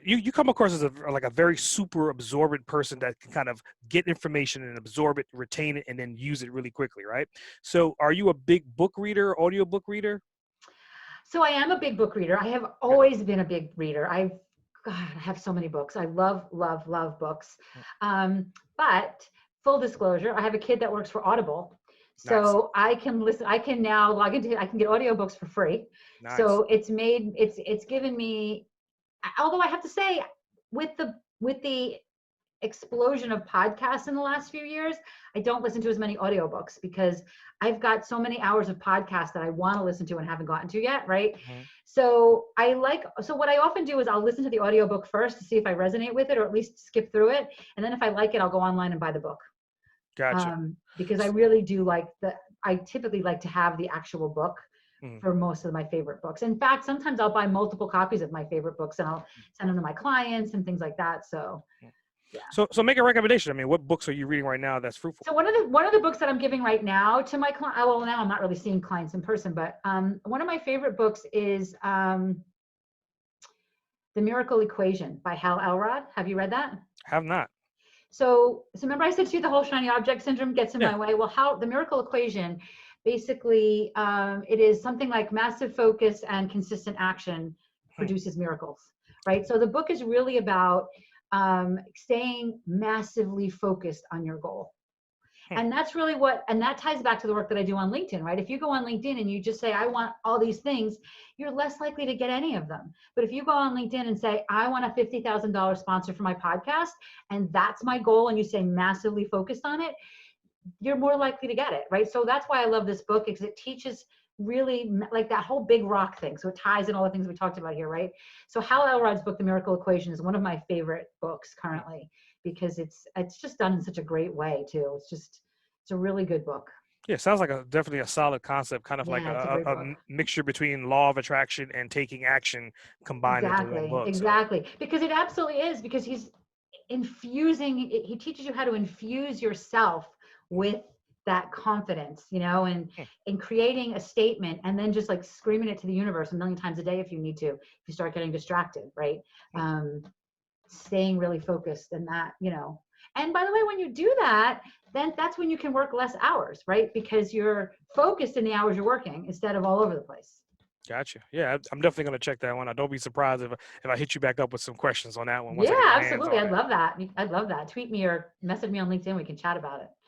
You come across as like a very super absorbent person that can kind of get information and absorb it, retain it, and then use it really quickly, right? So are you a big book reader, audio book reader? So I am a big book reader. I have Okay. always been a big reader. God, I have so many books. I love, love, love books. But full disclosure, I have a kid that works for Audible. Nice. So I can listen, I can now log into, I can get audiobooks for free. Nice. So it's given me, although I have to say, with the explosion of podcasts in the last few years, I don't listen to as many audiobooks because I've got so many hours of podcasts that I want to listen to and haven't gotten to yet, right? Mhm. So what I often do is I'll listen to the audiobook first to see if I resonate with it or at least skip through it. And then if I like it, I'll go online and buy the book. Gotcha. Because I really do I typically like to have the actual book Mhm. for most of my favorite books. In fact, sometimes I'll buy multiple copies of my favorite books and I'll send them to my clients and things like that. So yeah. So make a recommendation. I mean, what books are you reading right now that's fruitful? So one of the books that I'm giving right now to my client, well, now I'm not really seeing clients in person, but one of my favorite books is The Miracle Equation by Hal Elrod. Have you read that? Have not. So remember I said to you the whole shiny object syndrome gets in Yeah. my way. Well, how the Miracle Equation, basically, it is something like massive focus and consistent action Hmm. produces miracles, right? So the book is really about staying massively focused on your goal. Hmm. And that's really and that ties back to the work that I do on LinkedIn, right? If you go on LinkedIn and you just say, I want all these things, you're less likely to get any of them. But if you go on LinkedIn and say, I want a $50,000 sponsor for my podcast, and that's my goal, and you say massively focused on it, you're more likely to get it, right? So that's why I love this book, because it teaches really like that whole big rock thing. So it ties in all the things we talked about here, right? So Hal Elrod's book, The Miracle Equation, is one of my favorite books currently because it's just done in such a great way too. It's a really good book. Yeah, sounds like definitely a solid concept, kind of like Yeah, it's a great a book. mixture between law of attraction and taking action combined into one Exactly, book. So exactly. Because it absolutely is, because he teaches you how to infuse yourself with that confidence, hmm, and creating a statement and then just like screaming it to the universe a million times a day if you need to, if you start getting distracted, right? hmm. Staying really focused and and by the way, when you do that, then that's when you can work less hours, right? Because you're focused in the hours you're working instead of all over the place. Gotcha. Yeah, I'm definitely gonna check that one out. Don't be surprised if I hit you back up with some questions on that one once Yeah, I get my hands absolutely. on I'd it. love that. I'd love that. Tweet me or message me on LinkedIn. We can chat about it.